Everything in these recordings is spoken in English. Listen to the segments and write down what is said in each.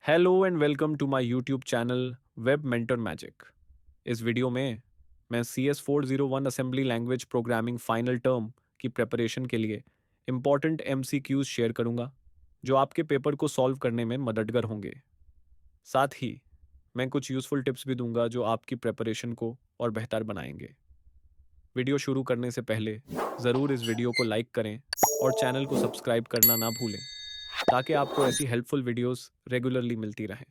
Hello and welcome to my YouTube channel web mentor magic. इस video में मैं CS401 assembly language programming final term की preparation के लिए इम्पॉर्टेंट MCQs शेयर करूंगा जो आपके पेपर को सॉल्व करने में मददगार होंगे। साथ ही मैं कुछ यूज़फुल टिप्स भी दूंगा जो आपकी प्रिपरेशन को और बेहतर बनाएंगे। वीडियो शुरू करने से पहले ज़रूर इस वीडियो को लाइक करें और चैनल को सब्सक्राइब करना ना भूलें ताकि आपको ऐसी हेल्पफुल वीडियोस रेगुलरली मिलती रहें।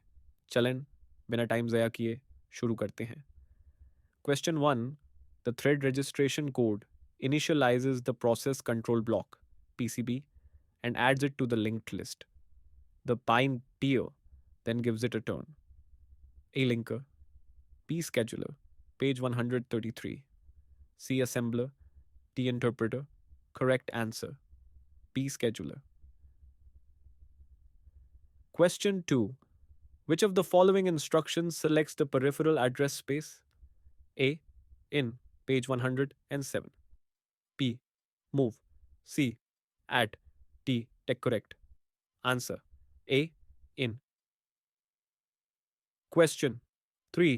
चलें बिना टाइम ज़ाया किए शुरू करते हैं। Question 1, the thread registration code initializes the process control block PCB and adds it to the linked list. The pine-tier then gives it a turn. A linker, P scheduler, page 133. C assembler, T interpreter. Correct answer, P scheduler. Question 2. Which of the following instructions selects the peripheral address space? A. In, page 107. B. Move. C. Add. D. Take correct. Answer. A. In. Question 3.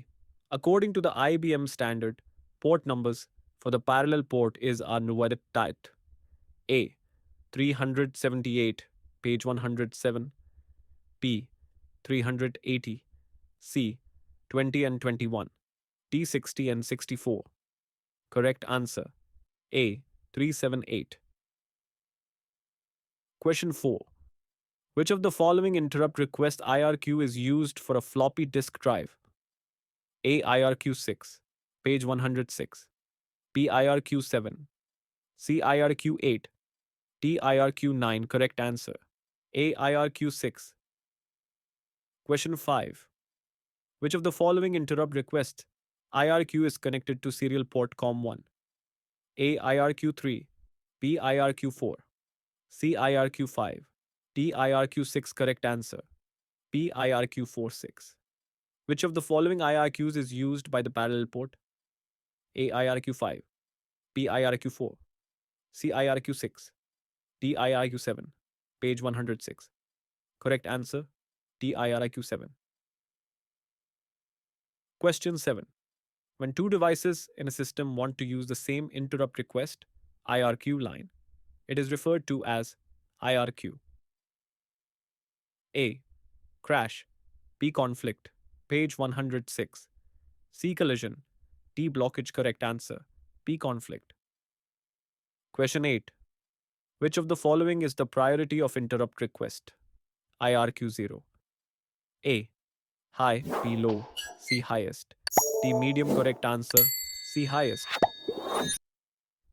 According to the IBM standard, port numbers for the parallel port are numbered type. A. 378, page 107. B. 380. C. 20 and 21. D. 60 and 64. Correct answer. A. 378. Question 4. Which of the following interrupt request IRQ is used for a floppy disk drive? A. IRQ6, page 106. B. IRQ7. C. IRQ8. D. IRQ9. Correct answer. A. IRQ6. Question 5. Which of the following interrupt request IRQ is connected to serial port COM1? A. IRQ3. B. IRQ4. C. IRQ5. D. IRQ6. Correct answer. B. IRQ46. Which of the following IRQs is used by the parallel port? A. IRQ5. B. IRQ4. C. IRQ6. D. IRQ7. Page 106. Correct answer. D. IRQ7. Question 7. When two devices in a system want to use the same interrupt request IRQ line, it is referred to as IRQ. A. Crash. B. Conflict. Page 106. C. Collision. D. Blockage. Correct answer. B. Conflict. Question 8. Which of the following is the priority of interrupt request? IRQ0. A. High. B. Low. C. Highest. D. Medium. Correct answer. C. Highest.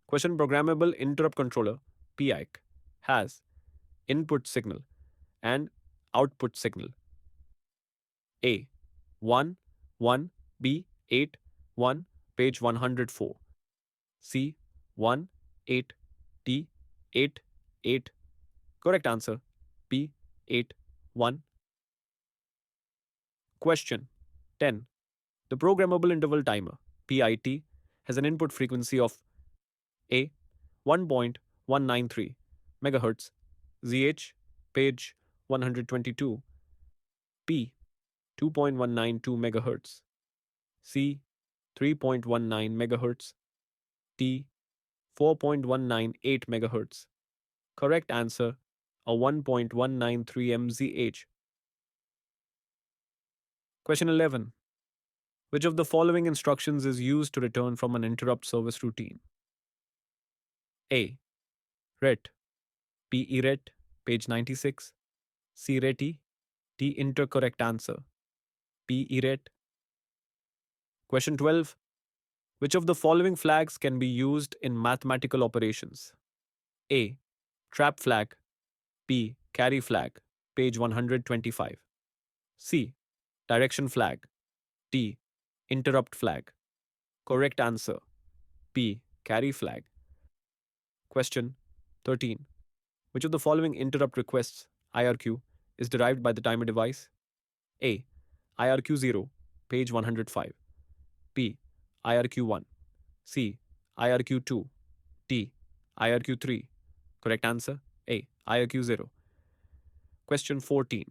Question Programmable Interrupt Controller PIC has input signal and output signal. A. 1, 1, B. 8, 1, page 104. C. 1, 8, D. 8, 8. Correct answer. B. 8, 1. Question 10. The Programmable Interval Timer PIT has an input frequency of A. 1.193 MHz, ZH, page 122. P. 2.192 MHz. C. 3.19 MHz. D. 4.198 MHz. Correct answer, a 1.193 MZH. Question 11. Which of the following instructions is used to return from an interrupt service routine? A. Ret. B. Eret, page 96. C. Reti. D. Enter correct answer. B. Eret. Question 12. Which of the following flags can be used in mathematical operations? A. Trap flag. B. Carry flag, page 125. C. Direction flag. D. Interrupt flag. Correct answer. B. Carry flag. Question 13. Which of the following interrupt requests IRQ is derived by the timer device? A. IRQ0, page 105. B. IRQ1. C. IRQ2. D. IRQ3. Correct answer A. IRQ0. Question 14.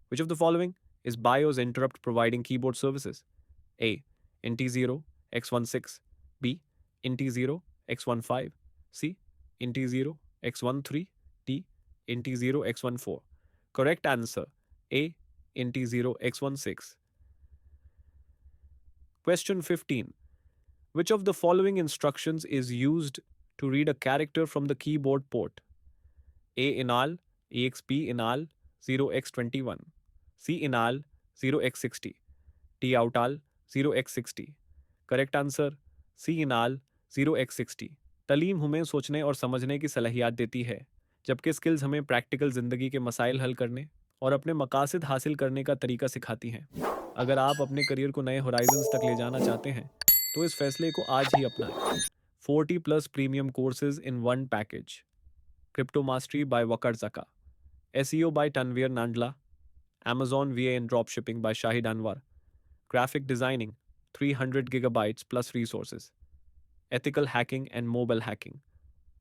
Which of the following is BIOS interrupt providing keyboard services? A. NT0 X16, B. NT0 X15, C. NT0 X13, D. NT0 X14. Correct answer A. NT0 X16. Question 15. Which of the following instructions is used to read a character from the keyboard port? A. Inal, EXP Inal 0x21, C. Inal 0x60, D. Outal 0x60. Correct answer C इनाल 0x60। तालीम हमें सोचने और समझने की सलाहियत देती है, जबकि स्किल्स हमें प्रैक्टिकल ज़िंदगी के मसाइल हल करने और अपने मकासद हासिल करने का तरीका सिखाती हैं। अगर आप अपने करियर को नए होराइजन्स तक ले जाना चाहते हैं, तो इस फैसले को आज ही अपनाएं। 40+ premium courses in one package. Crypto Mastery by Wakar Zaka, SEO by Tanvir Nandla, Amazon VA and Dropshipping by Shahid Anwar, Graphic Designing 300 gigabytes plus resources, Ethical Hacking and Mobile Hacking,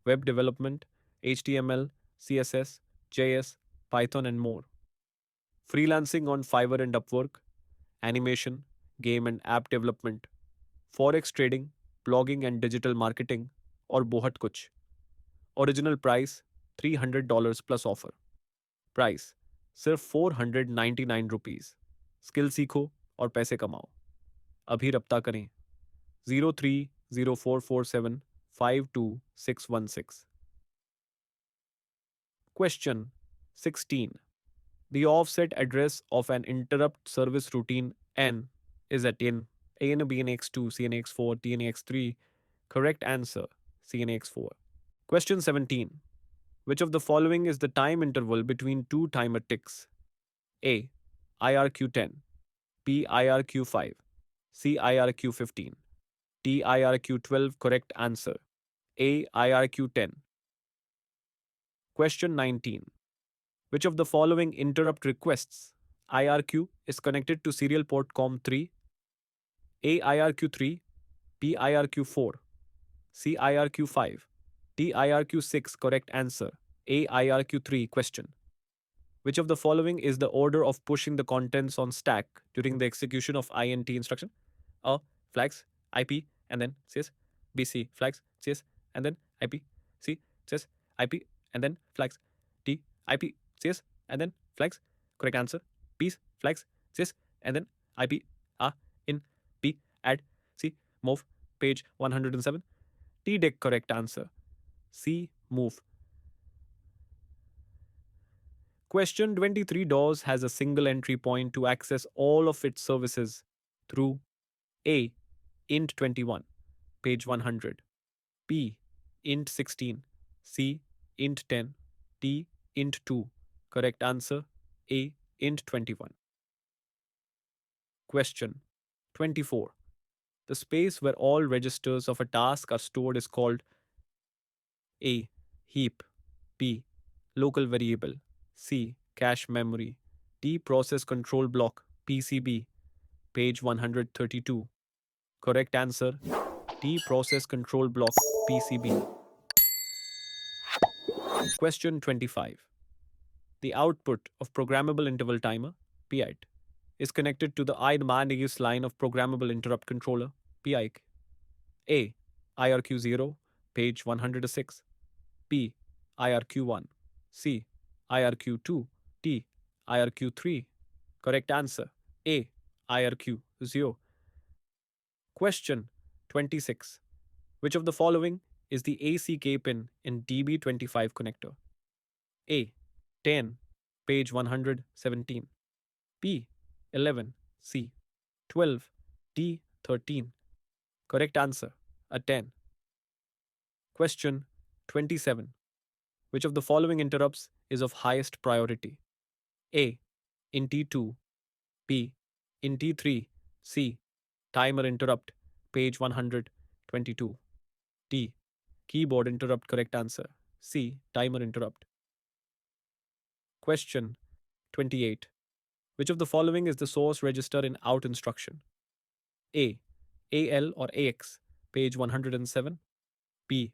Web Development, HTML, CSS, JS, Python and more, Freelancing on Fiverr and Upwork, Animation, Game and App Development, Forex Trading, Blogging and Digital Marketing और बहुत कुछ। Original price $300 plus offer. Price सिर्फ ₹499। Skill सीखो और पैसे कमाओ। अभी रब्ता करें 03044752 616। Question 16. The offset address of an interrupt service routine N is at in AN, BNX2, CNX4, TNX3. Correct answer CNX4. Question 17. Which of the following is the time interval between two timer ticks? A. IRQ10, B. IRQ5, C. IRQ15, D. IRQ12. Correct answer A. IRQ10. Question 19. Which of the following interrupt requests IRQ is connected to serial port COM3? A. IRQ3, B. IRQ4, C. IRQ5, D. IRQ6. Correct answer A. IRQ3. Question. Which of the following is the order of pushing the contents on stack during the execution of INT instruction? A. Flags, IP, and then CS. B. C. Flags, CS, and then IP. C. CS, IP, and then flags. D. IP, CS, and then flags. Correct answer B. Flags, CS, and then IP. A. In. B. Add. C. Move. Page 107. D. Deck. Correct answer C. Move. Question 23. DOS has a single entry point to access all of its services through A. int21, page 100, B. int16, C. int10, D. int2. Correct answer A. int21. Question 24. The space where all registers of a task are stored is called A. Heap, B. Local variable, C. Cache memory, D. Process control block, PCB, page 132. Correct answer D. Process control block, PCB. Question 25. The output of programmable interval timer, PIT, is connected to the IMP line of programmable interrupt controller, PIC. A. IRQ0, page 106. B. IRQ1, C. IRQ2, D. IRQ3. Correct answer A. IRQ0. Question 26. Which of the following is the ACK pin in DB25 connector? A. 10, page 117. B. 11, C. 12, D. 13. Correct answer a 10. Question 27. Which of the following interrupts is of highest priority? A. In T2, B. In T3, C. Timer interrupt, page 122. D. Keyboard interrupt. Correct answer C. Timer interrupt. Question 28. Which of the following is the source register in out instruction? A. AL or AX, page 107. B.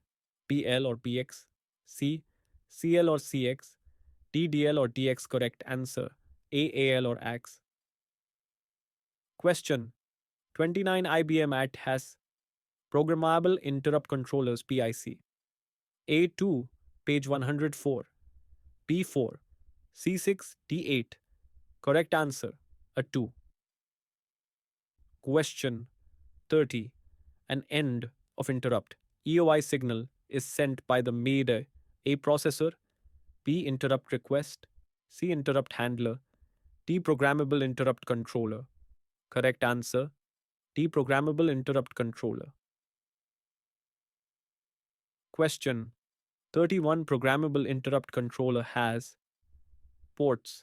PL or PX, C. CL or CX, D. DL or DX. Correct answer A. AL or AX. Question 29 IBM AT has Programmable Interrupt Controllers PIC. A2, page 104. P4, C6, D8. Correct answer, a 2. Question 30. An end of interrupt EOI signal is sent by the made A processor, B interrupt request, C interrupt handler, D programmable interrupt controller. Correct answer, D programmable interrupt controller. Question 31. Programmable interrupt controller has ports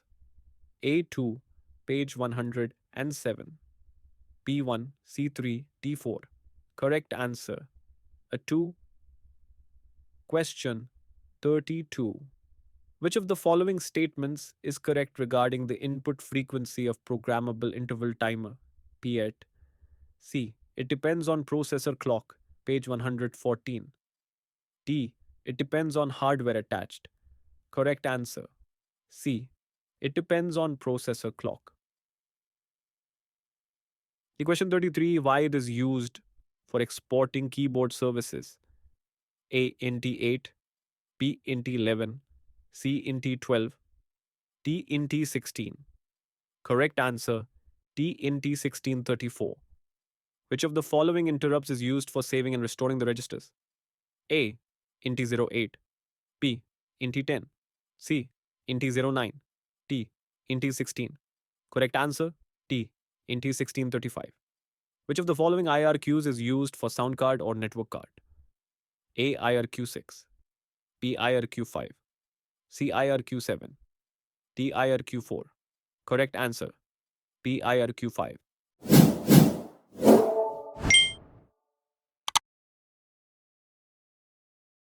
A2, page 107, B1, C3, D4. Correct answer, a 2. Question 32. Which of the following statements is correct regarding the input frequency of programmable interval timer? P8. C. It depends on processor clock, page 114. D. It depends on hardware attached. Correct answer, C. It depends on processor clock. The question 33. Why it is used for exporting keyboard services? A. int 8, B. int 11, C. int 12, D. int 16. Correct answer, D. int 1634. Which of the following interrupts is used for saving and restoring the registers? A. int 08, B. int 10, C. int 09, D. int 16. Correct answer, D. int 1635. Which of the following IRQs is used for sound card or network card? A. IRQ6, B. IRQ5, C. IRQ7, D. IRQ4. Correct answer, B. IRQ5.